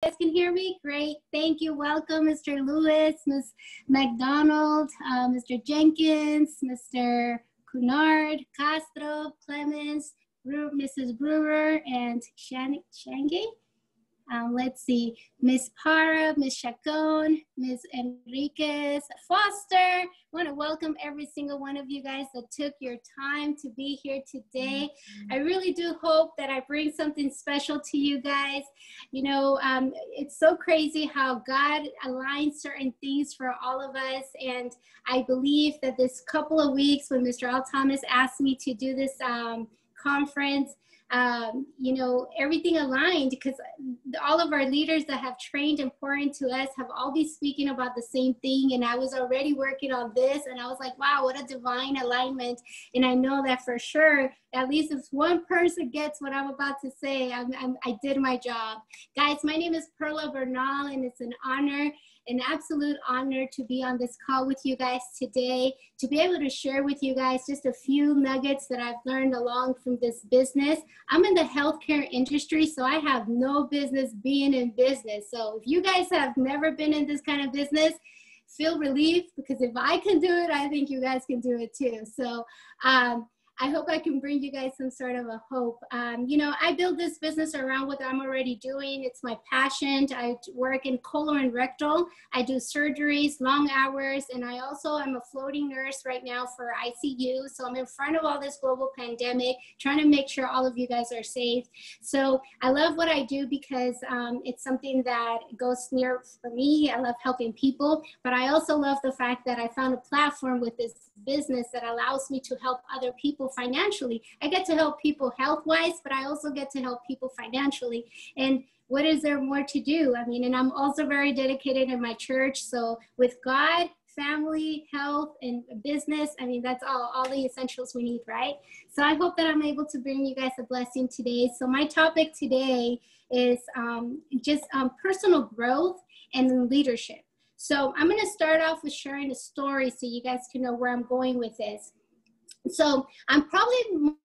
guys can hear me? Great. Thank you. Welcome, Mr. Lewis, Ms. McDonald, Mr. Jenkins, Mr. Cunard, Castro, Clemens, Mrs. Brewer, and Shange. Let's see, Miss Para, Miss Chacon, Miss Enriquez, Foster. I want to welcome every single one of you guys that took your time to be here today. I really do hope that I bring something special to you guys. You know, it's so crazy how God aligns certain things for all of us. And I believe that this couple of weeks when Mr. Al Thomas asked me to do this conference, you know, everything aligned, because all of our leaders that have trained and poured into us have all been speaking about the same thing. And I was already working on this, and I was like, wow, what a divine alignment. And I know that for sure, at least if one person gets what I'm about to say, I did my job. Guys, my name is Perla Bernal, and it's an honor, an absolute honor to be on this call with you guys today, to be able to share with you guys just a few nuggets that I've learned along from this business. I'm in the healthcare industry, so I have no business being in business. So if you guys have never been in this kind of business, feel relieved, because if I can do it, I think you guys can do it too. So I hope I can bring you guys some sort of a hope. You know, I build this business around what I'm already doing. It's my passion. I work in colon and rectal. I do surgeries, long hours, and I also am a floating nurse right now for ICU. So I'm in front of all this global pandemic, trying to make sure all of you guys are safe. So I love what I do because it's something that goes near for me. I love helping people, but I also love the fact that I found a platform with this business that allows me to help other people financially. I get to help people health-wise, but I also get to help people financially. And what is there more to do? I mean, and I'm also very dedicated in my church. So with God, family, health, and business, I mean, that's all the essentials we need, right? So I hope that I'm able to bring you guys a blessing today. So my topic today is just personal growth and leadership. So I'm going to start off with sharing a story so you guys can know where I'm going with this. So I'm probably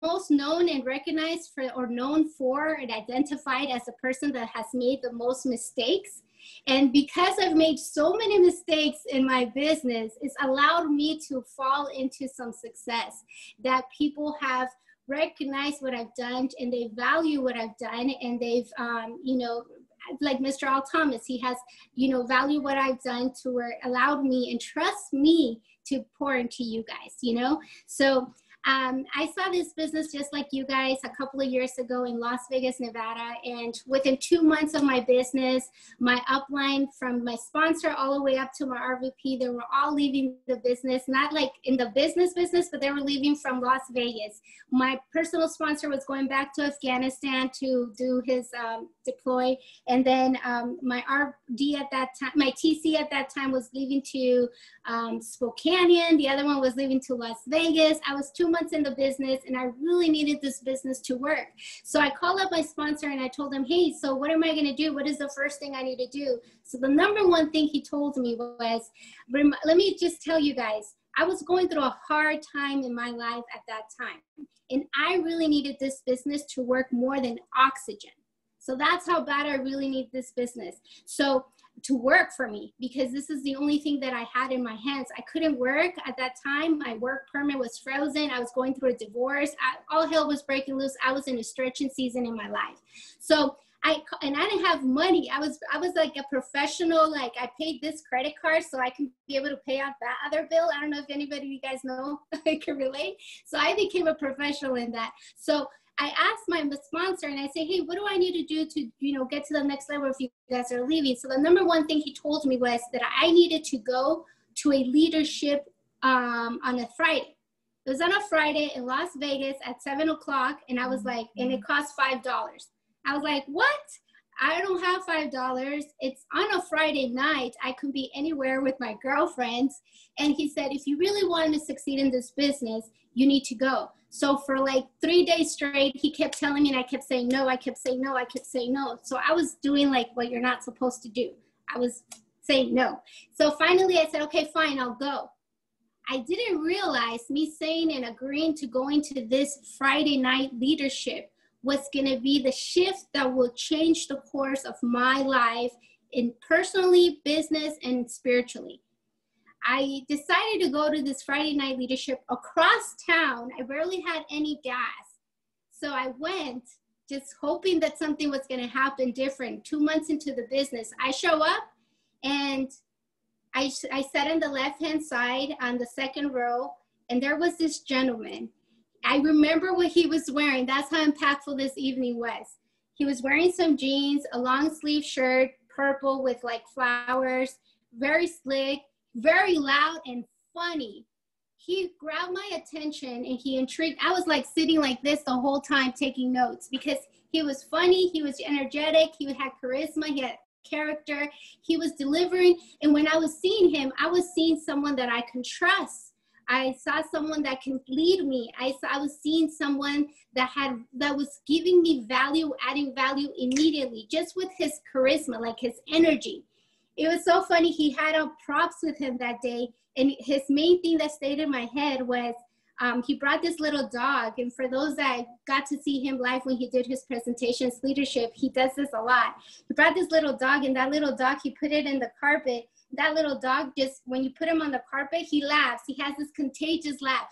most known and recognized for, or known for, and identified as a person that has made the most mistakes. And because I've made so many mistakes in my business, it's allowed me to fall into some success, that people have recognized what I've done and they value what I've done, and they've, you know, like Mr. Al Thomas, he has, you know, value what I've done to where allowed me and trust me to pour into you guys, you know? So I saw this business just like you guys a couple of years ago in Las Vegas, Nevada. And within 2 months of my business, my upline from my sponsor all the way up to my RVP, they were all leaving the business, not like in the business, but they were leaving from Las Vegas. My personal sponsor was going back to Afghanistan to do his deploy. And then my RD at that time, my TC at that time was leaving to Spokane. The other one was leaving to Las Vegas. I was 2 months in the business and I really needed this business to work. So I called up my sponsor and I told him, hey, so what am I going to do? What is the first thing I need to do? So the number one thing he told me was, let me just tell you guys, I was going through a hard time in my life at that time. And I really needed this business to work more than oxygen. So that's how bad I really need this business. So to work for me, because this is the only thing that I had in my hands. I couldn't work at that time. My work permit was frozen. I was going through a divorce. All hell was breaking loose. I was in a stretching season in my life. So I didn't have money. I was like a professional. Like I paid this credit card so I can be able to pay off that other bill. I don't know if anybody you guys know can relate. So I became a professional in that. So I asked my sponsor and I say, hey, what do I need to do to, you know, get to the next level if you guys are leaving? So the number one thing he told me was that I needed to go to a leadership on a Friday. It was on a Friday in Las Vegas at 7 o'clock. And I was like, and it cost $5. I was like, what? I don't have $5. It's on a Friday night. I could be anywhere with my girlfriends. And he said, if you really want to succeed in this business, you need to go. So for like 3 days straight, he kept telling me and I kept saying no, I kept saying no, I kept saying no. So I was doing like what you're not supposed to do. I was saying no. So finally I said, okay, fine, I'll go. I didn't realize me saying and agreeing to going to this Friday night leadership was going to be the shift that will change the course of my life in personally, business, and spiritually. I decided to go to this Friday night leadership across town. I barely had any gas. So I went just hoping that something was going to happen different. 2 months into the business, I show up and I sat on the left-hand side on the second row, and there was this gentleman. I remember what he was wearing. That's how impactful this evening was. He was wearing some jeans, a long sleeve shirt, purple with like flowers, very slick, very loud and funny. He grabbed my attention and he intrigued. I was like sitting like this the whole time taking notes because he was funny, he was energetic, he had charisma, he had character, he was delivering. And when I was seeing him, I was seeing someone that I can trust. I saw someone that can lead me. I was seeing someone that was giving me value, adding value immediately, just with his charisma, like his energy. It was so funny. He had props with him that day. And his main thing that stayed in my head was he brought this little dog. And for those that got to see him live when he did his presentations, leadership, he does this a lot. He brought this little dog, and that little dog, he put it in the carpet. That little dog, just when you put him on the carpet, he laughs. He has this contagious laugh.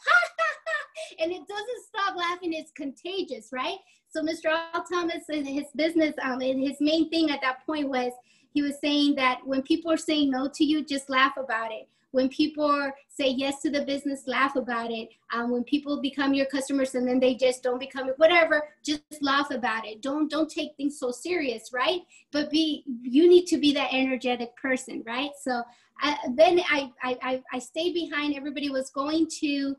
And it doesn't stop laughing. It's contagious, right? So Mr. Al Thomas in his business, and his main thing at that point was, he was saying that when people are saying no to you, just laugh about it. When people say yes to the business, laugh about it. When people become your customers and then they just don't become it, whatever, just laugh about it. Don't take things so serious, right? But you need to be that energetic person, right? So then I stayed behind. Everybody was going to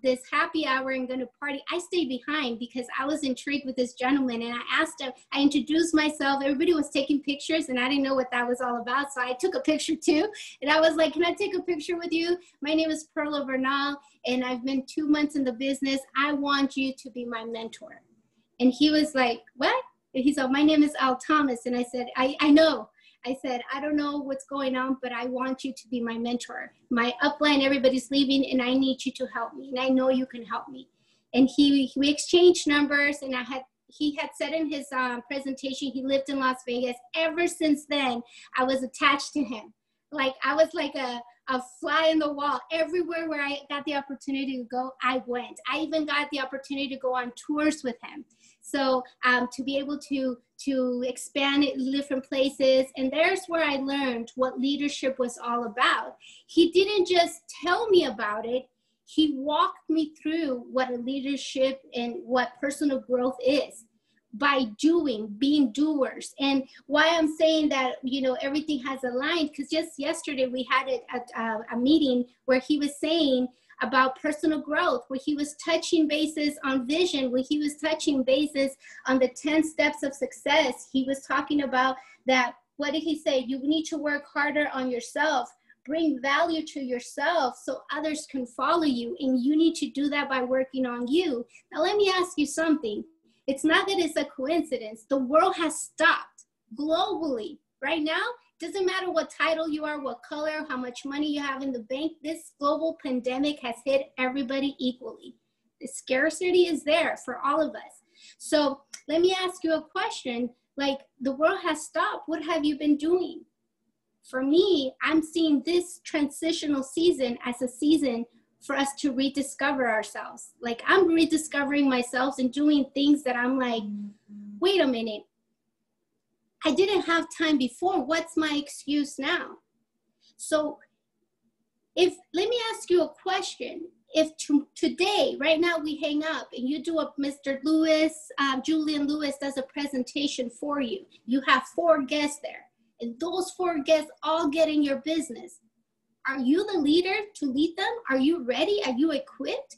this happy hour and going to party. I stayed behind because I was intrigued with this gentleman, and I asked him, I introduced myself. Everybody was taking pictures and I didn't know what that was all about. So I took a picture too. And I was like, can I take a picture with you? My name is Perla Bernal and I've been 2 months in the business. I want you to be my mentor. And he was like, what? And he said, my name is Al Thomas. And I said, I know. I said, I don't know what's going on, but I want you to be my mentor. My upline, everybody's leaving, and I need you to help me. And I know you can help me. And we exchanged numbers, and he had said in his presentation, he lived in Las Vegas. Ever since then, I was attached to him. Like I was like a fly in the wall. Everywhere where I got the opportunity to go, I went. I even got the opportunity to go on tours with him. So to be able to expand it in different places. And there's where I learned what leadership was all about. He didn't just tell me about it. He walked me through what a leadership and what personal growth is by being doers. And why I'm saying that, everything has aligned, because just yesterday we had a meeting where he was saying about personal growth, where he was touching bases on vision, where he was touching bases on the 10 steps of success. He was talking about that, what did he say? You need to work harder on yourself, bring value to yourself so others can follow you. And you need to do that by working on you. Now, let me ask you something. It's not that it's a coincidence. The world has stopped globally right now. Doesn't matter what title you are, what color, how much money you have in the bank. This global pandemic has hit everybody equally. The scarcity is there for all of us. So let me ask you a question. Like, the world has stopped. What have you been doing? For me, I'm seeing this transitional season as a season for us to rediscover ourselves. Like, I'm rediscovering myself and doing things that I'm like, wait a minute. I didn't have time before. What's my excuse now? So let me ask you a question. If today, right now we hang up and you do Mr. Lewis, Julian Lewis does a presentation for you. You have 4 guests there, and those 4 guests all get in your business. Are you the leader to lead them? Are you ready? Are you equipped?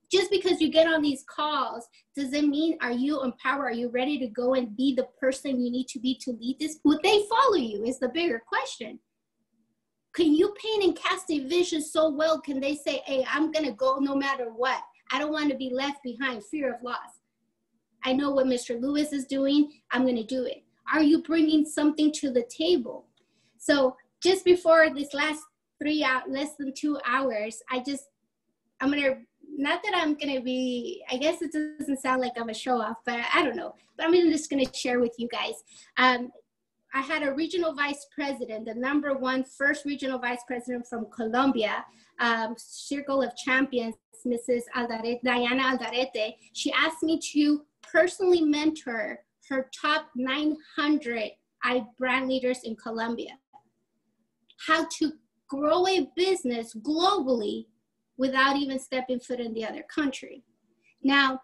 Just because you get on these calls, does it mean, are you empowered? Are you ready to go and be the person you need to be to lead this? Would they follow you is the bigger question. Can you paint and cast a vision so well? Can they say, hey, I'm going to go no matter what. I don't want to be left behind, fear of loss. I know what Mr. Lewis is doing. I'm going to do it. Are you bringing something to the table? So just before this last less than 2 hours, I'm going to not that I'm going to be, I guess it doesn't sound like I'm a show off, but I don't know. But I'm just going to share with you guys. I had a regional vice president, the #1 first regional vice president from Colombia, Circle of Champions, Mrs. Diana Aldarete. She asked me to personally mentor her top 900 brand leaders in Colombia. How to grow a business globally without even stepping foot in the other country. Now,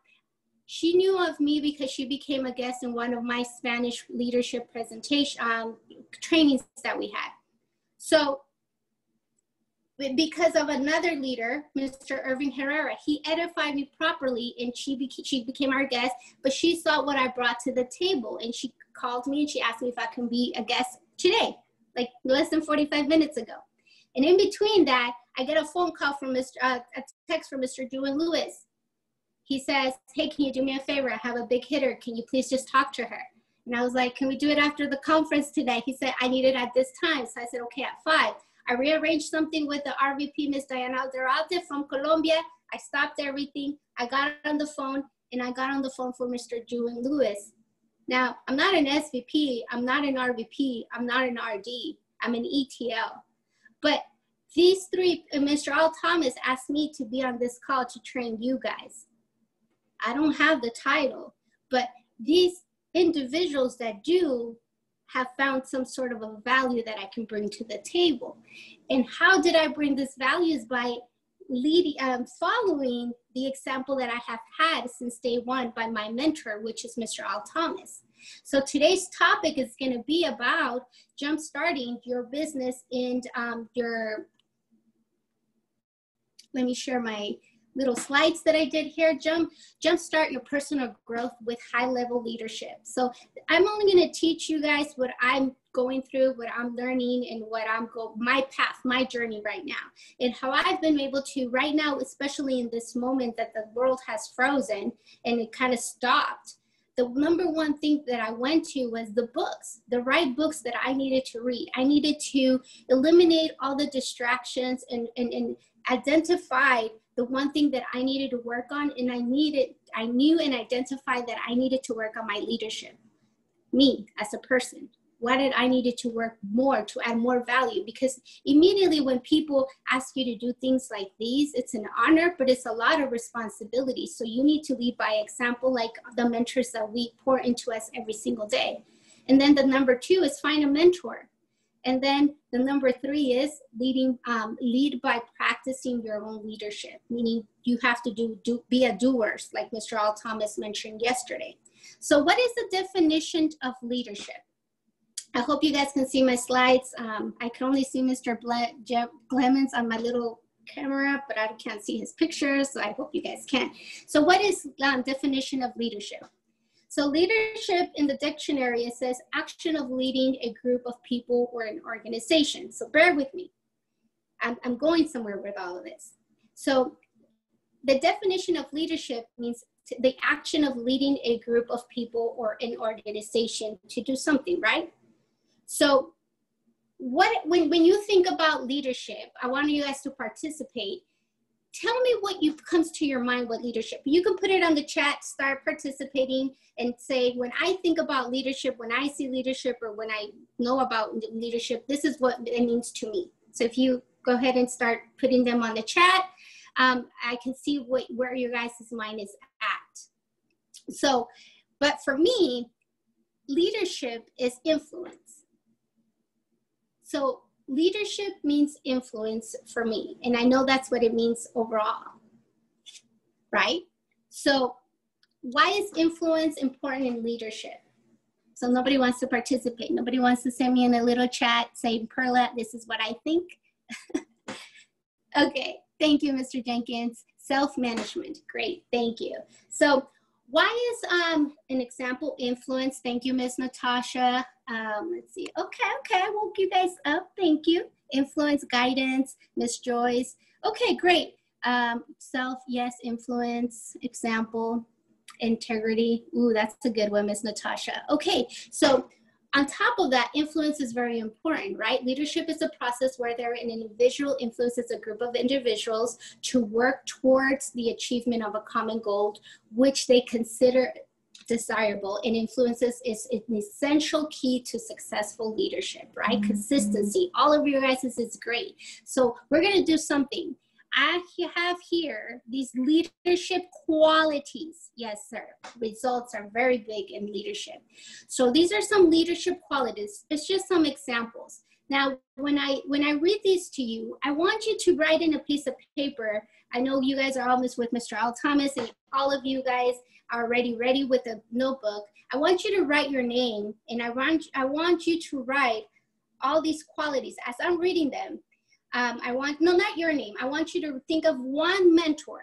she knew of me because she became a guest in one of my Spanish leadership presentation trainings that we had. So because of another leader, Mr. Irving Herrera, he edified me properly, and she became our guest, but she saw what I brought to the table, and she called me and she asked me if I can be a guest today, like less than 45 minutes ago. And in between that, I get a phone call from a text from Mr. Dewey Lewis. He says, hey, can you do me a favor? I have a big hitter. Can you please just talk to her? And I was like, can we do it after the conference today? He said, I need it at this time. So I said, okay, at 5. I rearranged something with the RVP, Ms. Diana Aldarete from Colombia. I stopped everything. I got on the phone, and I got on the phone for Mr. Dewey Lewis. Now, I'm not an SVP. I'm not an RVP. I'm not an RD. I'm an ETL. But these three, Mr. Al Thomas asked me to be on this call to train you guys. I don't have the title, but these individuals that do have found some sort of a value that I can bring to the table. And how did I bring this value? Is by following the example that I have had since day one by my mentor, which is Mr. Al Thomas. So today's topic is going to be about jumpstarting your business and let me share my little slides that I did here. Jumpstart your personal growth with high-level leadership. So I'm only going to teach you guys what I'm going through, what I'm learning, and what my path, my journey right now, and how I've been able to right now, especially in this moment that the world has frozen and it kind of stopped. The #1 thing that I went to was the books, the right books that I needed to read. I needed to eliminate all the distractions and identify the one thing that I needed to work on, and I knew and identified that I needed to work on my leadership, me as a person. What did I needed to work more to add more value? Because immediately when people ask you to do things like these, it's an honor, but it's a lot of responsibility. So you need to lead by example, like the mentors that we pour into us every single day. And then the #2 is find a mentor. And then the #3 is lead by practicing your own leadership, meaning you have to be a doer, like Mr. Al Thomas mentioned yesterday. So what is the definition of leadership? I hope you guys can see my slides. I can only see Mr. Jeff Clemens on my little camera, but I can't see his pictures, so I hope you guys can. So what is definition of leadership? So leadership in the dictionary, it says action of leading a group of people or an organization. So bear with me. I'm going somewhere with all of this. So the definition of leadership means the action of leading a group of people or an organization to do something, right? So when you think about leadership, I want you guys to participate. Tell me what comes to your mind with leadership. You can put it on the chat, start participating, and say, when I think about leadership, when I see leadership, or when I know about leadership, this is what it means to me. So if you go ahead and start putting them on the chat, I can see where your guys' mind is at. So, but for me, leadership is influence. So leadership means influence for me. And I know that's what it means overall, right? So why is influence important in leadership? So nobody wants to participate. Nobody wants to send me in a little chat saying, Perla, this is what I think. Okay, thank you, Mr. Jenkins. Self-management, great, thank you. So why is an example influence? Thank you, Ms. Natasha. Let's see, okay, I woke you guys up, thank you. Influence, guidance, Ms. Joyce. Okay, great. Self, yes, influence, example, integrity. Ooh, that's a good one, Ms. Natasha. Okay, so On top of that, influence is very important, right? Leadership is a process where an individual influences a group of individuals to work towards the achievement of a common goal, which they consider desirable, and influences is an essential key to successful leadership, right? Consistency. All of you guys is great. So we're going to do something. I have here these leadership qualities. Yes, sir. Results are very big in leadership. So these are some leadership qualities. It's just some examples. Now, when I read these to you, I want you to write in a piece of paper. I know you guys are almost with Mr. Al Thomas, and all of you guys are already ready with a notebook. I want you to write your name, and I want you to write all these qualities as I'm reading them. No, not your name. I want you to think of one mentor,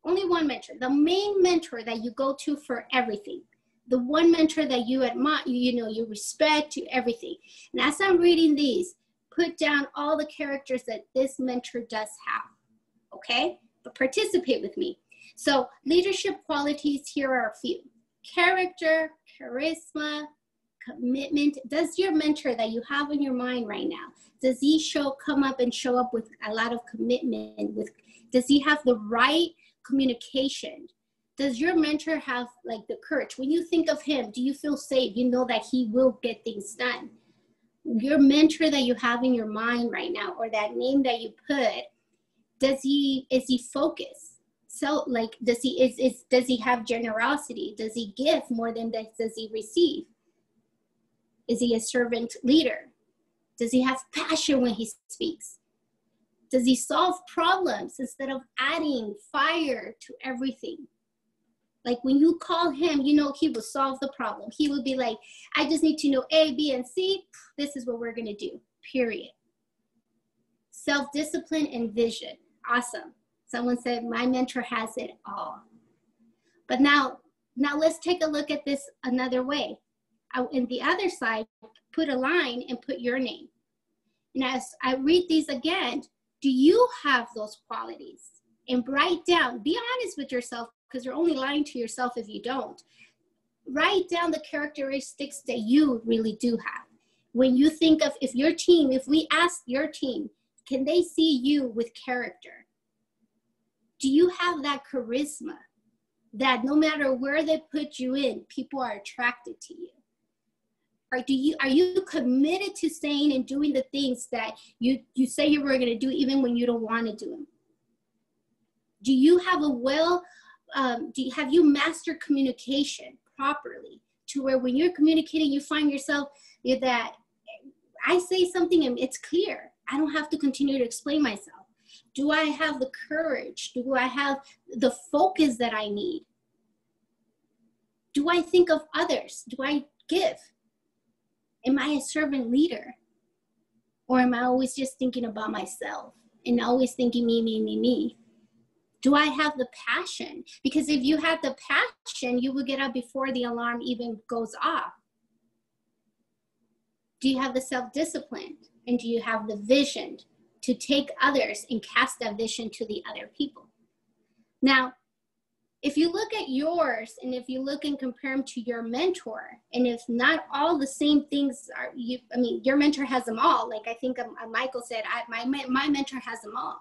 only one mentor, the main mentor that you go to for everything, the one mentor that you admire, you respect, to everything. And as I'm reading these, put down all the characters that this mentor does have, okay? But participate with me. So leadership qualities, here are a few. Character, charisma, commitment. Does your mentor that you have in your mind right now, does he come up with a lot of commitment? Does he have the right communication? Does your mentor have like the courage? When you think of him, do you feel safe? You know that he will get things done. Your mentor that you have in your mind right now, or that name that you put, is he focused? So like, does he have generosity? Does he give more than does he receive? Is he a servant leader? Does he have passion when he speaks? Does he solve problems instead of adding fire to everything? Like when you call him, he will solve the problem. He will be like, I just need to know A, B, and C. This is what we're going to do, period. Self-discipline and vision. Awesome. Someone said, my mentor has it all. But now let's take a look at this another way. In the other side, put a line and put your name. And as I read these again, do you have those qualities? And write down, be honest with yourself, because you're only lying to yourself if you don't. Write down the characteristics that you really do have. When you think of, if we ask your team, can they see you with character? Do you have that charisma that no matter where they put you in, people are attracted to you? Or are you committed to saying and doing the things that you say you were going to do even when you don't want to do them? Do you have have you mastered communication properly to where when you're communicating, you find yourself that I say something and it's clear. I don't have to continue to explain myself. Do I have the courage? Do I have the focus that I need? Do I think of others? Do I give? Am I a servant leader? Or am I always just thinking about myself and always thinking me, me, me, me? Do I have the passion? Because if you had the passion, you would get up before the alarm even goes off. Do you have the self-discipline? And do you have the vision to take others and cast that vision to the other people? Now, if you look at yours and if you look and compare them to your mentor, and if not all the same things are, your mentor has them all. Like I think Michael said, my mentor has them all.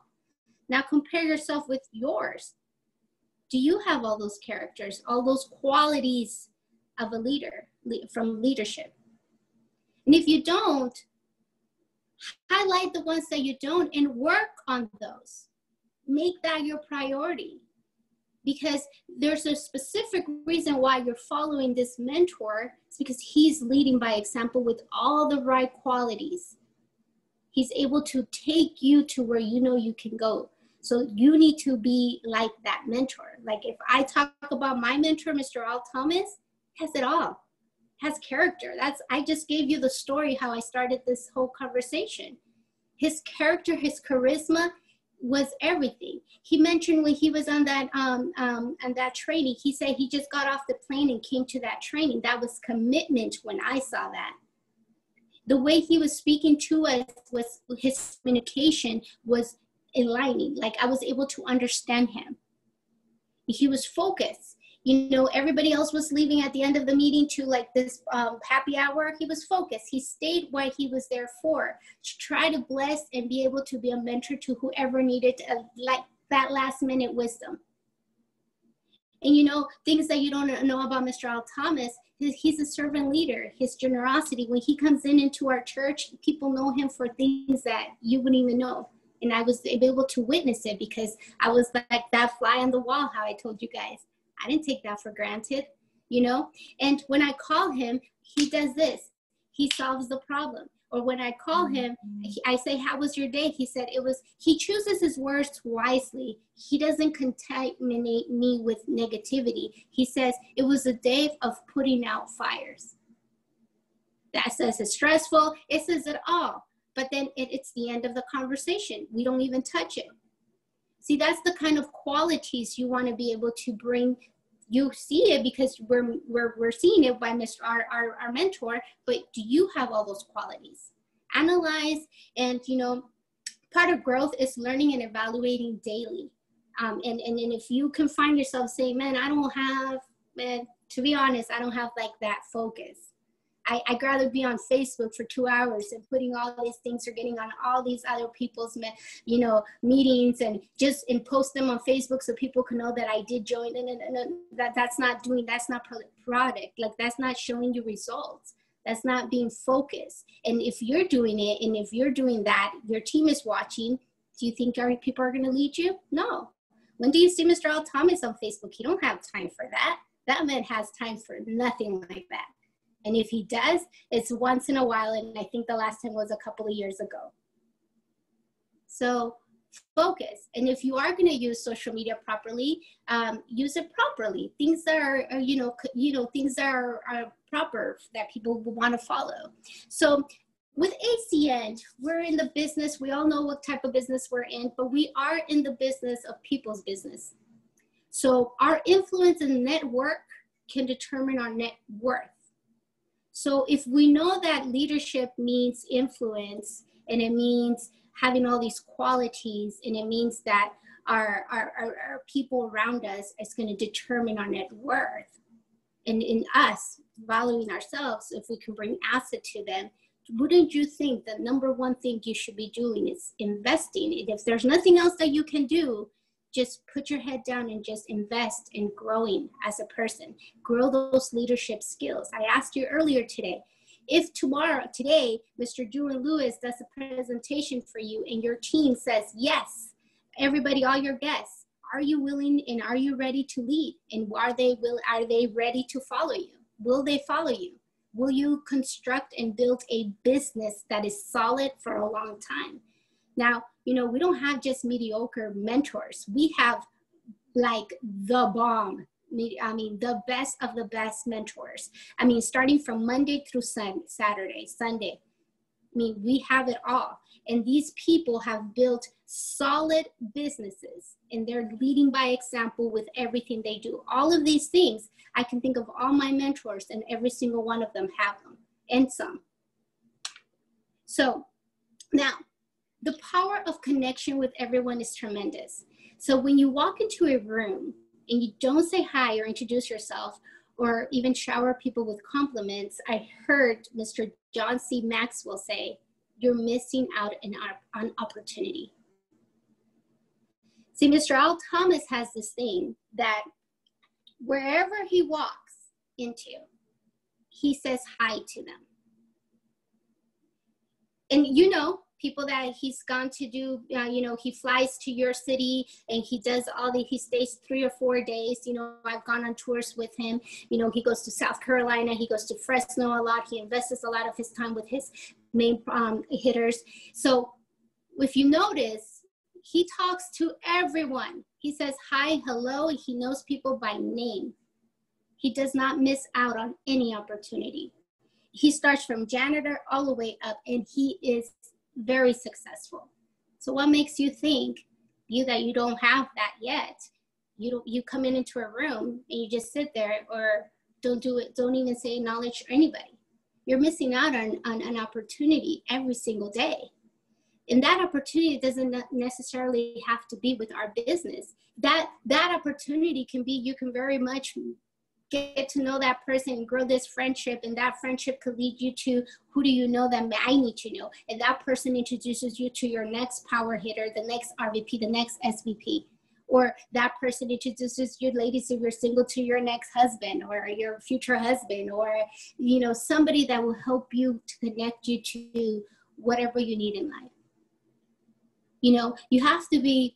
Now compare yourself with yours. Do you have all those characters, all those qualities of a leader from leadership? And if you don't, highlight the ones that you don't and work on those. Make that your priority. Because there's a specific reason why you're following this mentor. It's because he's leading by example with all the right qualities. He's able to take you to where you know you can go. So you need to be like that mentor. Like if I talk about my mentor, Mr. Al Thomas, has it all. Has character. I just gave you the story how I started this whole conversation. His character, his charisma was everything. He mentioned when he was on that training, he said he just got off the plane and came to that training. That was commitment when I saw that. The way he was speaking to us was his communication was aligning. Like I was able to understand him. He was focused. You know, everybody else was leaving at the end of the meeting to like this happy hour. He was focused. He stayed what he was there for, to try to bless and be able to be a mentor to whoever needed like that last minute wisdom. And you know, things that you don't know about Mr. Al Thomas, he's a servant leader. His generosity, when he comes into our church, people know him for things that you wouldn't even know. And I was able to witness it because I was like that fly on the wall, how I told you guys. I didn't take that for granted, you know? And when I call him, he does this. He solves the problem. Or when I call him, I say, how was your day? He said he chooses his words wisely. He doesn't contaminate me with negativity. He says, it was a day of putting out fires. That says it's stressful. It says it all. But then it's the end of the conversation. We don't even touch it. See, that's the kind of qualities you want to be able to bring. You see it because we're seeing it by our mentor, but do you have all those qualities? Analyze, and you know, part of growth is learning and evaluating daily. And if you can find yourself saying, man, to be honest, I don't have like that focus. I'd rather be on Facebook for 2 hours and putting all these things or getting on all these other people's, you know, meetings and post them on Facebook so people can know that I did join. And that's not product. Like, that's not showing you results. That's not being focused. And if you're doing it, and if you're doing that, your team is watching, do you think people are going to lead you? No. When do you see Mr. Al Thomas on Facebook? He don't have time for that. That man has time for nothing like that. And if he does, it's once in a while. And I think the last time was a couple of years ago. So focus. And if you are going to use social media properly, use it properly. Things that are, things that are proper that people will want to follow. So with ACN, we're in the business. We all know what type of business we're in, but we are in the business of people's business. So our influence and network can determine our net worth. So if we know that leadership means influence, and it means having all these qualities, and it means that our people around us is going to determine our net worth, and in us valuing ourselves, if we can bring asset to them, wouldn't you think the number one thing you should be doing is investing? If there's nothing else that you can do, just put your head down and just invest in growing as a person. Grow those leadership skills. I asked you earlier today, if today, Mr. Julian Lewis does a presentation for you and your team says, yes, everybody, all your guests, are you willing and are you ready to lead? And are they ready to follow you? Will they follow you? Will you construct and build a business that is solid for a long time? Now, you know, we don't have just mediocre mentors. We have like the bomb. I mean, the best of the best mentors. I mean, starting from Monday through Saturday, Sunday. I mean, we have it all. And these people have built solid businesses, and they're leading by example with everything they do. All of these things, I can think of all my mentors, and every single one of them have them, and some. So now, the power of connection with everyone is tremendous. So when you walk into a room and you don't say hi or introduce yourself or even shower people with compliments, I heard Mr. John C. Maxwell say, you're missing out on opportunity. See, Mr. Al Thomas has this thing that wherever he walks into, he says hi to them. And you know, people that he's gone to do, he flies to your city and he does he stays 3 or 4 days. You know, I've gone on tours with him. You know, he goes to South Carolina, he goes to Fresno a lot. He invests a lot of his time with his main hitters. So if you notice, he talks to everyone. He says hi, hello. He knows people by name. He does not miss out on any opportunity. He starts from janitor all the way up, and he is very successful. So what makes you think that you don't have that yet? You come into a room and you just sit there or don't do it, don't even say acknowledge anybody. You're missing out on an opportunity every single day. And that opportunity doesn't necessarily have to be with our business. That opportunity can be, you can very much get to know that person and grow this friendship, and that friendship could lead you to, who do you know that I need to know? And that person introduces you to your next power hitter, the next RVP, the next SVP. Or that person introduces you, ladies, if you're single, to your next husband or your future husband, or, you know, somebody that will help you to connect you to whatever you need in life. You know, you have to be,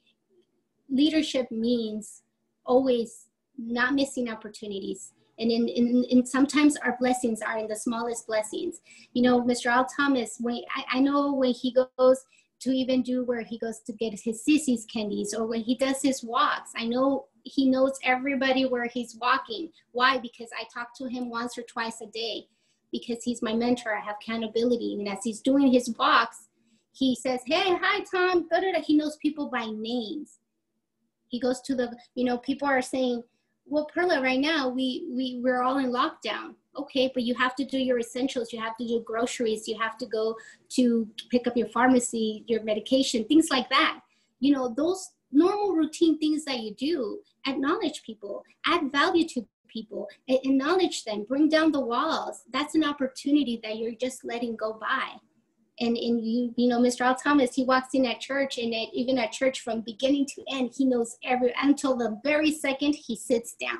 leadership means always not missing opportunities. And sometimes our blessings are in the smallest blessings. You know, Mr. Al Thomas, when I know when he goes to even do where he goes to get his Sissy's candies, or when he does his walks, I know he knows everybody where he's walking. Why? Because I talk to him once or twice a day, because he's my mentor. I have accountability. And as he's doing his walks, he says, hey, hi, Tom. He knows people by names. He goes to the, you know, people are saying, well, Perla, right now, we're all in lockdown. Okay, but you have to do your essentials. You have to do groceries. You have to go to pick up your pharmacy, your medication, things like that. You know, those normal routine things that you do, acknowledge people, add value to people, acknowledge them, bring down the walls. That's an opportunity that you're just letting go by. And you know, Mr. Al Thomas, he walks in at church, and even at church from beginning to end, he knows until the very second he sits down.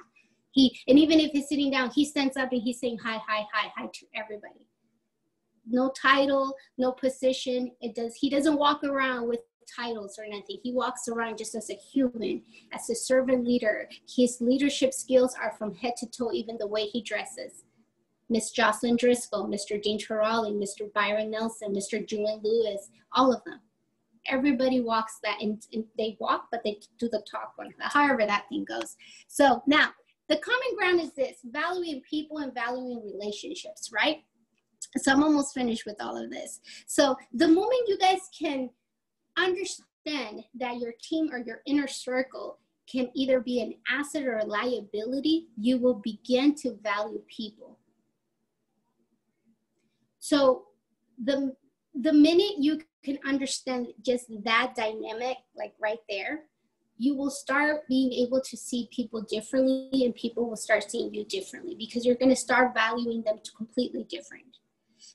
And even if he's sitting down, he stands up and he's saying hi, hi, hi, hi to everybody. No title, no position. He doesn't walk around with titles or anything. He walks around just as a human, as a servant leader. His leadership skills are from head to toe, even the way he dresses. Miss Jocelyn Driscoll, Mr. Dean Turali, Mr. Byron Nelson, Mr. Julian Lewis, all of them. Everybody walks that, and they walk, but they do the talk one, however that thing goes. So now, the common ground is this: valuing people and valuing relationships, right? So I'm almost finished with all of this. So the moment you guys can understand that your team or your inner circle can either be an asset or a liability, you will begin to value people. So the minute you can understand just that dynamic, like right there, you will start being able to see people differently, and people will start seeing you differently, because you're going to start valuing them completely different.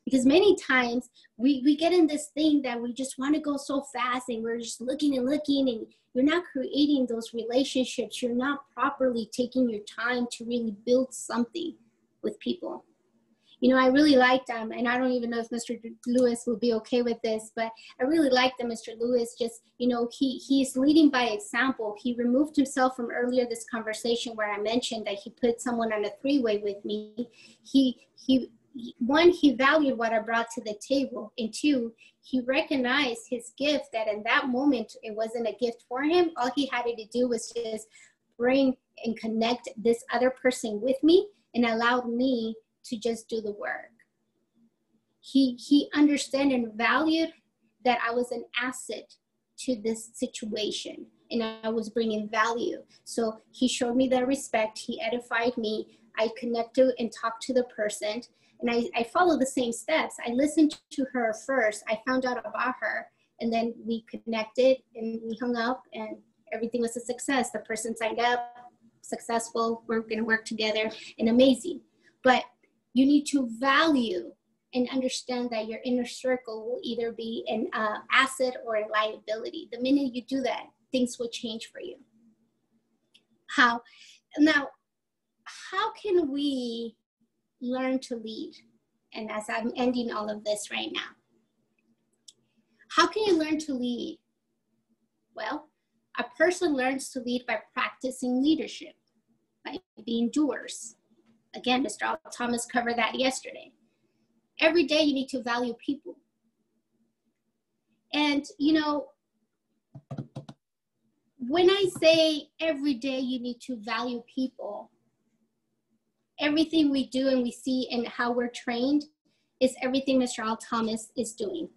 Because many times we get in this thing that we just want to go so fast, and we're just looking, and you're not creating those relationships. You're not properly taking your time to really build something with people. You know, I really liked and I don't even know if Mr. Lewis will be okay with this, but I really liked that Mr. Lewis just, you know, he's leading by example. He removed himself from earlier this conversation where I mentioned that he put someone on a three-way with me. One, he valued what I brought to the table, and two, he recognized his gift, that in that moment, it wasn't a gift for him. All he had to do was just bring and connect this other person with me, and allowed me to just do the work. He understood and valued that I was an asset to this situation, and I was bringing value. So he showed me that respect. He edified me. I connected and talked to the person, and I followed the same steps. I listened to her first. I found out about her, and then we connected and we hung up, and everything was a success. The person signed up, successful. We're going to work together, and amazing. But you need to value and understand that your inner circle will either be an asset or a liability. The minute you do that, things will change for you. How can we learn to lead? And as I'm ending all of this right now, how can you learn to lead? Well, a person learns to lead by practicing leadership, by being doers. Again, Mr. Al Thomas covered that yesterday. Every day you need to value people. And, you know, when I say every day you need to value people, everything we do and we see and how we're trained is everything Mr. Al Thomas is doing.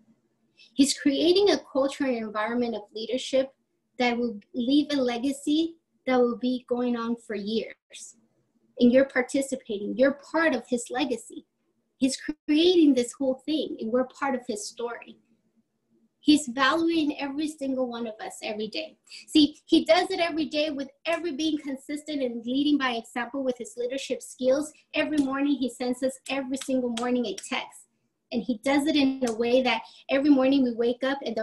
He's creating a culture and environment of leadership that will leave a legacy that will be going on for years. And you're participating, you're part of his legacy. He's creating this whole thing, and we're part of his story. He's valuing every single one of us every day. See, he does it every day with being consistent and leading by example with his leadership skills. Every morning he sends us every single morning a text. And he does it in a way that every morning we wake up and,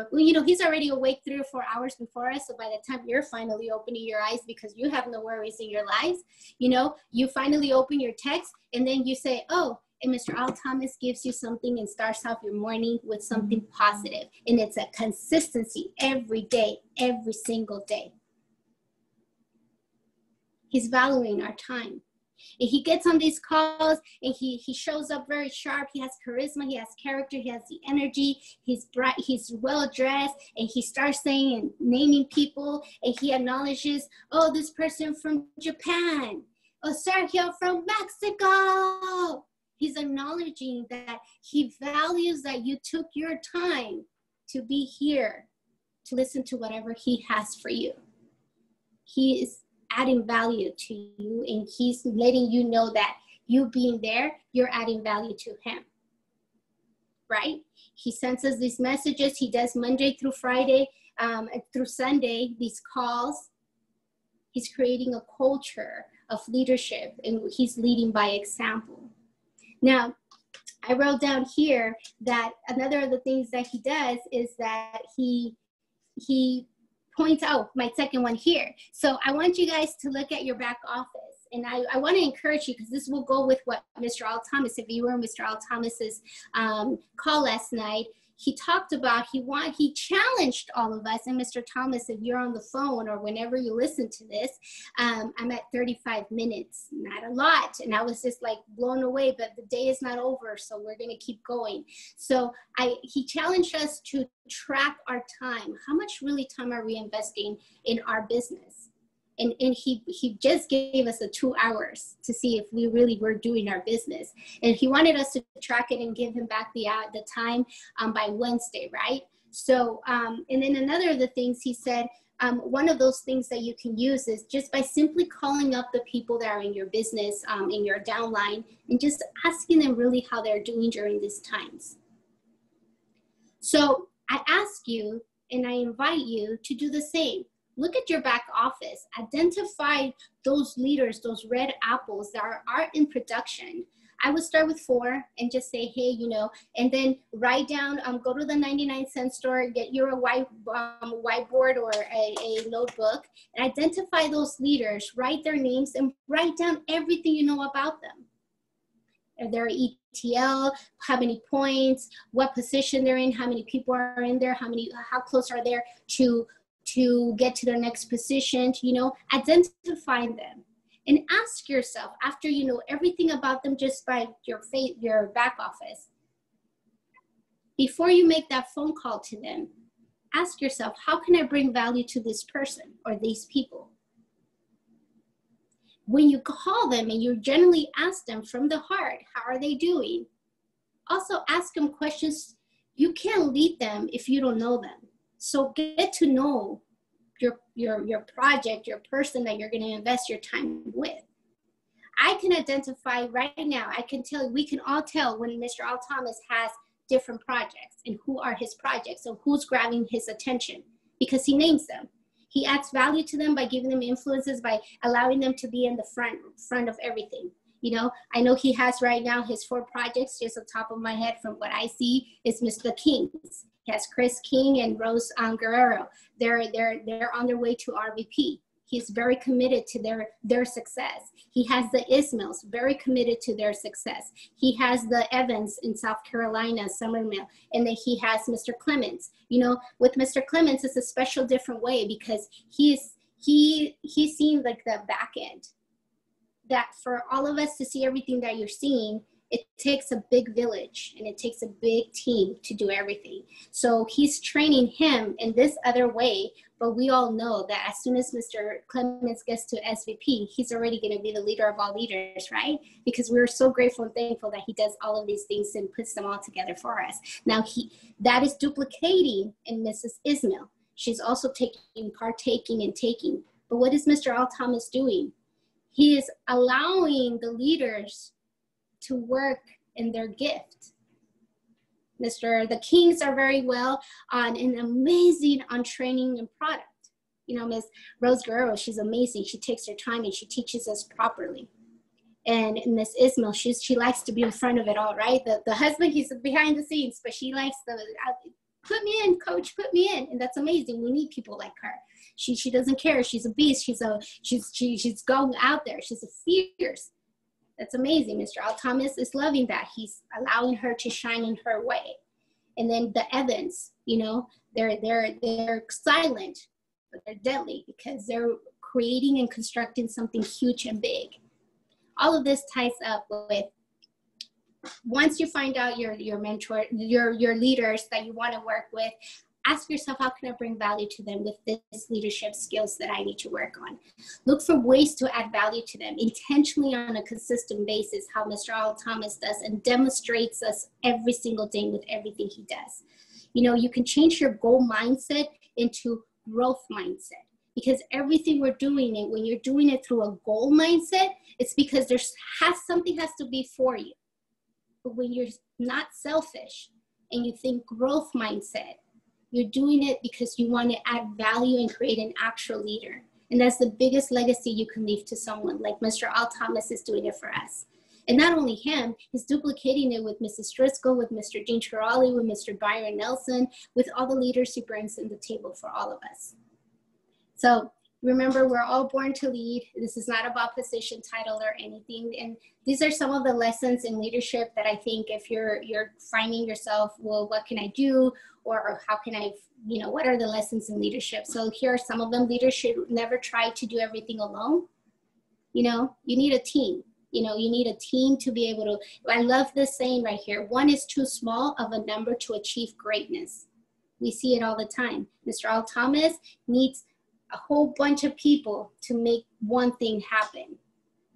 he's already awake 3 or 4 hours before us. So by the time you're finally opening your eyes because you have no worries in your lives, you finally open your text and then you say, oh, and Mr. Al Thomas gives you something and starts off your morning with something positive. And it's a consistency every day, every single day. He's valuing our time. And he gets on these calls and he shows up very sharp. He has charisma, he has character, he has the energy, he's bright, he's well dressed, and he starts saying and naming people, and he acknowledges, oh, this person from Japan, oh, Sergio from Mexico. He's acknowledging that he values that you took your time to be here to listen to whatever he has for you. He is adding value to you, and he's letting you know that you being there, you're adding value to him, right? He sends us these messages. He does Monday through Friday, through Sunday, these calls. He's creating a culture of leadership, and he's leading by example. Now, I wrote down here that another of the things that he does is that he points out my second one here. So I want you guys to look at your back office. And I want to encourage you, because this will go with what Mr. Al Thomas, if you were in Mr. Al Thomas's call last night, he talked about, he challenged all of us. And Mr. Thomas, if you're on the phone or whenever you listen to this, I'm at 35 minutes, not a lot. And I was just like blown away, but the day is not over. So we're going to keep going. So he challenged us to track our time. How much really time are we investing in our business? And he just gave us 2 hours to see if we really were doing our business. And he wanted us to track it and give him back the time by Wednesday, right? So, and then another of the things he said, one of those things that you can use is just by simply calling up the people that are in your business, in your downline, and just asking them really how they're doing during these times. So I ask you, and I invite you to do the same. Look at your back office, identify those leaders, those red apples that are in production. I would start with 4 and just say, hey, and then write down, go to the 99-cent store, get your whiteboard or a notebook, and identify those leaders, write their names, and write down everything you know about them. Are there ETL, how many points, what position they're in, how many people are in there, how close are they to get to their next position, identify them. And ask yourself, after you know everything about them just by your back office, before you make that phone call to them, ask yourself, how can I bring value to this person or these people? When you call them and you generally ask them from the heart, how are they doing? Also ask them questions. You can't lead them if you don't know them. So get to know your project, your person that you're going to invest your time with. I can identify right now, we can all tell when Mr. Al Thomas has different projects and who are his projects. So who's grabbing his attention, because he names them. He adds value to them by giving them influences, by allowing them to be in the front of everything. I know he has right now his 4 projects, just on top of my head from what I see, is Mr. Kings. He has Chris King and Rose Guerrero. They're on their way to RVP. He's very committed to their success. He has the Ismails, very committed to their success. He has the Evans in South Carolina, Summermill, and then he has Mr. Clements. With Mr. Clements, it's a special different way because he seems like the back end. That for all of us to see everything that you're seeing, it takes a big village and it takes a big team to do everything. So he's training him in this other way, but we all know that as soon as Mr. Clements gets to SVP, he's already going to be the leader of all leaders, right? Because we're so grateful and thankful that he does all of these things and puts them all together for us. Now that is duplicating in Mrs. Ismail. She's also partaking and taking. But what is Mr. Al Thomas doing? He is allowing the leaders to work in their gift. The Kings are very well on and amazing on training and product. You know, Miss Rose Guerrero, she's amazing. She takes her time and she teaches us properly. And Miss Ismail, she likes to be in front of it all, right? The husband, he's behind the scenes, but she likes to put me in, coach, put me in. And that's amazing. We need people like her. She doesn't care. She's a beast. She's going out there. She's a fierce. That's amazing. Mr. Al Thomas is loving that. He's allowing her to shine in her way. And then the Evans, you know, they're silent, but they're deadly because they're creating and constructing something huge and big. All of this ties up with, once you find out your mentor, your leaders that you want to work with, ask yourself, how can I bring value to them with this leadership skills that I need to work on? Look for ways to add value to them intentionally on a consistent basis, how Mr. Al Thomas does and demonstrates us every single day with everything he does. You know, you can change your goal mindset into growth mindset, because everything we're doing it, when you're doing it through a goal mindset, it's because something has to be for you. But when you're not selfish and you think growth mindset, you're doing it because you want to add value and create an actual leader. And that's the biggest legacy you can leave to someone, like Mr. Al Thomas is doing it for us. And not only him, he's duplicating it with Mrs. Driscoll, with Mr. Dean Chirali, with Mr. Byron Nelson, with all the leaders he brings in the table for all of us. So remember, we're all born to lead. This is not about position, title, or anything. And these are some of the lessons in leadership that I think if you're finding yourself, well, what can I do? Or how can I, you know, what are the lessons in leadership? So here are some of them. Leaders should never try to do everything alone. You know, you need a team. You know, you need a team to be able to, I love this saying right here, one is too small of a number to achieve greatness. We see it all the time. Mr. Al Thomas needs a whole bunch of people to make one thing happen.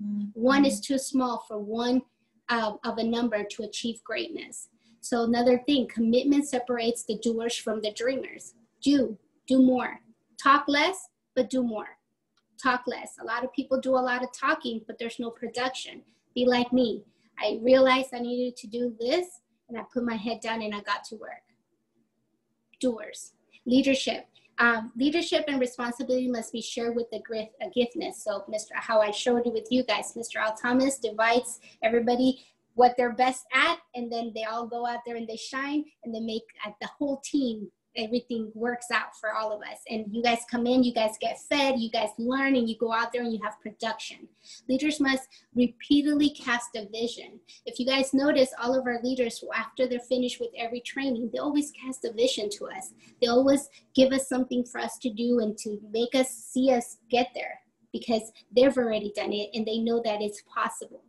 Mm-hmm. One is too small for one of a number to achieve greatness. So another thing, commitment separates the doers from the dreamers. Do more. Talk less, but do more. Talk less. A lot of people do a lot of talking, but there's no production. Be like me. I realized I needed to do this, and I put my head down and I got to work. Doers. Leadership. Leadership and responsibility must be shared with the giftness. So how I showed it with you guys, Mr. Al Thomas divides everybody what they're best at, and then they all go out there and they shine, and they make the whole team, everything works out for all of us. And you guys come in, you guys get fed, you guys learn, and you go out there and you have production. Leaders must repeatedly cast a vision. If you guys notice, all of our leaders, after they're finished with every training, they always cast a vision to us. They always give us something for us to do and to make us see us get there, because they've already done it and they know that it's possible.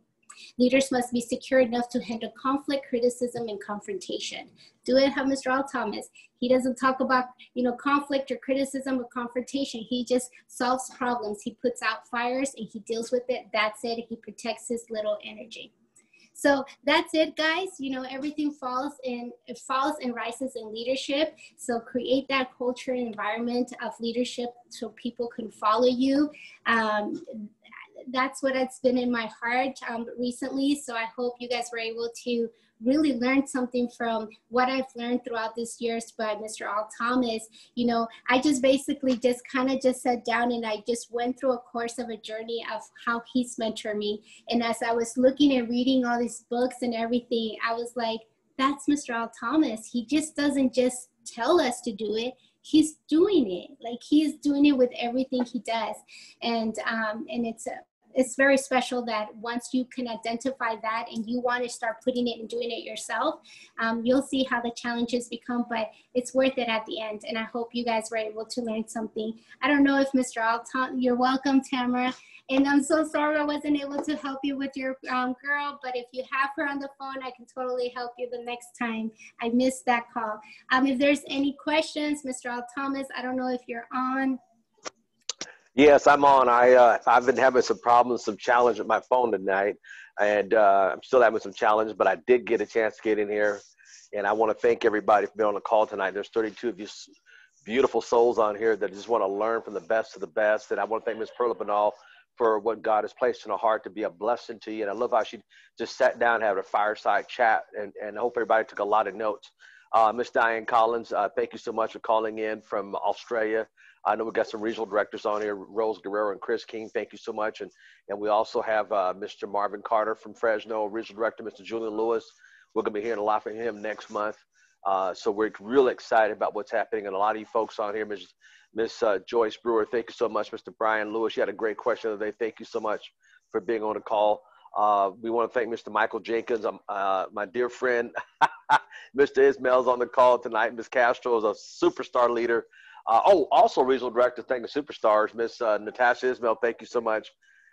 Leaders must be secure enough to handle conflict, criticism, and confrontation. Do it how Mr. Al Thomas. He doesn't talk about, you know, conflict or criticism or confrontation. He just solves problems. He puts out fires and he deals with it. That's it. He protects his little energy. So that's it, guys. You know, everything falls and rises in leadership. So create that culture and environment of leadership so people can follow you. That's what it's been in my heart recently. So I hope you guys were able to really learn something from what I've learned throughout this years by Mr. Al Thomas. You know, I just basically just kind of just sat down and I just went through a course of a journey of how he's mentored me. And as I was looking and reading all these books and everything, I was like, that's Mr. Al Thomas. He just doesn't just tell us to do it. He's doing it. Like, he's doing it with everything he does. And it's very special that once you can identify that and you want to start putting it and doing it yourself, you'll see how the challenges become, but it's worth it at the end. And I hope you guys were able to learn something. I don't know if Mr. Alton, you're welcome, Tamara. And I'm so sorry I wasn't able to help you with your girl, but if you have her on the phone, I can totally help you the next time. I missed that call. If there's any questions, Mr. Al Thomas, I don't know if you're on. Yes, I'm on. I've been having some problems, some challenge with my phone tonight, and I'm still having some challenges, but I did get a chance to get in here, and I want to thank everybody for being on the call tonight. There's 32 of you beautiful souls on here that just want to learn from the best of the best, and I want to thank Ms. Perla Bernal for what God has placed in her heart to be a blessing to you. And I love how she just sat down and had a fireside chat, and I hope everybody took a lot of notes. Miss Diane Collins, thank you so much for calling in from Australia. I know we got some regional directors on here, Rose Guerrero and Chris King. Thank you so much. And we also have Mr. Marvin Carter from Fresno, regional director, Mr. Julian Lewis. We're going to be hearing a lot from him next month. So we're really excited about what's happening. And a lot of you folks on here, Miss Joyce Brewer, thank you so much. Mr. Brian Lewis, you had a great question today. Thank you so much for being on the call. We want to thank Mr. Michael Jenkins, my dear friend. Mr. Ismail's on the call tonight. Ms. Castro is a superstar leader. Also regional director, thank the superstars. Miss Natasha Ismail, thank you so much.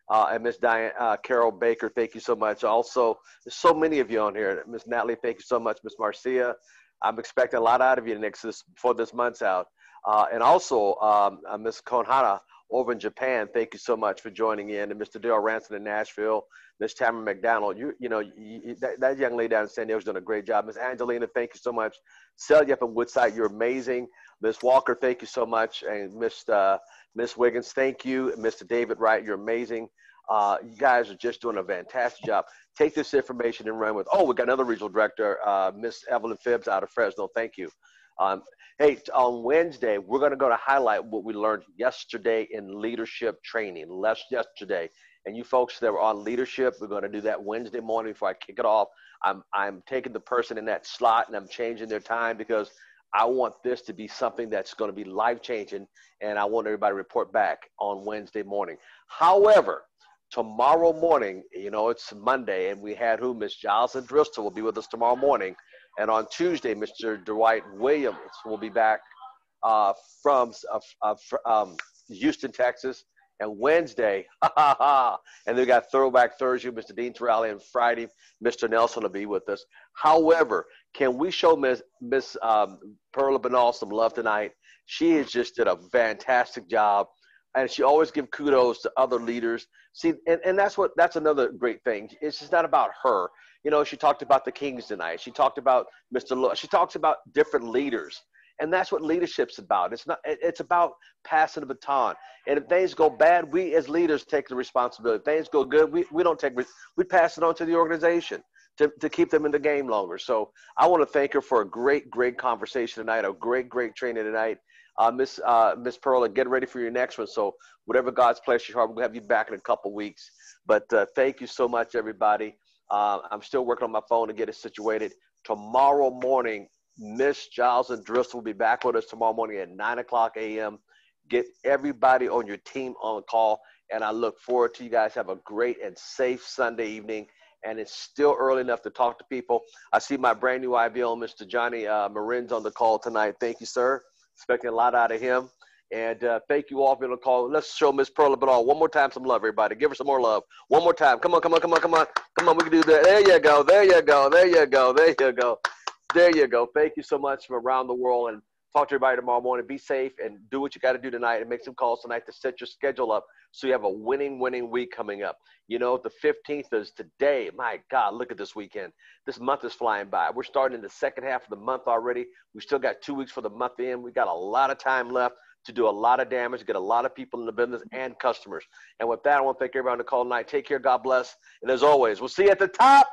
And Miss Diane, Carol Baker, thank you so much. Also, there's so many of you on here. Miss Natalie, thank you so much. Miss Marcia, I'm expecting a lot out of you before this month's out. And also, Miss Konhana over in Japan, thank you so much for joining in. And Mr. Dale Ranson in Nashville, Miss Tamara McDonald, that young lady down in San Diego's done a great job. Miss Angelina, thank you so much. Celia from Woodside, you're amazing. Miss Walker, thank you so much. And Miss Wiggins, thank you. Mr. David Wright, you're amazing. You guys are just doing a fantastic job. Take this information and run with. Oh, we got another regional director, Miss Evelyn Phibbs out of Fresno. Thank you. Hey, on Wednesday, we're going to highlight what we learned yesterday in leadership training. Yesterday. And you folks that were on leadership, we're going to do that Wednesday morning before I kick it off. I'm taking the person in that slot and I'm changing their time because I want this to be something that's going to be life-changing, and I want everybody to report back on Wednesday morning. However, tomorrow morning, it's Monday, and we had Miss Giles and Driscoll will be with us tomorrow morning. And on Tuesday, Mr. Dwight Williams will be back from Houston, Texas. And Wednesday, and then we got Throwback Thursday, Mr. Dean Torelli, and Friday, Mr. Nelson will be with us. However, can we show Miss Perla Bernal some love tonight? She has just did a fantastic job, and she always gives kudos to other leaders. See, and that's another great thing. It's just not about her. She talked about the Kings tonight. She talked about Mr. Lewis. She talks about different leaders. And that's what leadership's about. It's about passing the baton. And if things go bad, we as leaders take the responsibility. If things go good, we don't take, we pass it on to the organization to keep them in the game longer. So I want to thank her for a great, great conversation tonight, a great, great training tonight. Miss Perla, get ready for your next one. So whatever God's placed your heart, we'll have you back in a couple weeks. But thank you so much, everybody. I'm still working on my phone to get it situated. Tomorrow morning, Miss Giles and Driscoll will be back with us tomorrow morning at 9 o'clock a.m. Get everybody on your team on call, and I look forward to you guys have a great and safe Sunday evening. And it's still early enough to talk to people. I see my brand new IVL, Mr. Johnny Marin's on the call tonight. Thank you, sir. Expecting a lot out of him. And thank you all for being on the call. Let's show Miss Perla Bernal one more time some love, everybody. Give her some more love. One more time. Come on, come on, come on, come on. Come on, we can do that. There you go. There you go. There you go. There you go. There you go. Thank you so much from around the world, and talk to everybody tomorrow morning. Be safe and do what you got to do tonight, and make some calls tonight to set your schedule up so you have a winning week coming up. The 15th is today. My God, look at this weekend. This month is flying by. We're starting in the second half of the month already. We still got 2 weeks for the month in. We got a lot of time left to do a lot of damage, get a lot of people in the business and customers. And with that, I want to thank everybody on the call tonight. Take care. God bless. And as always, we'll see you at the top.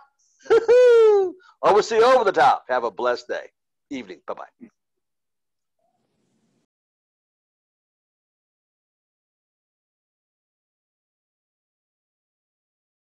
Or we'll see you over the top. Have a blessed day. Evening. Bye-bye.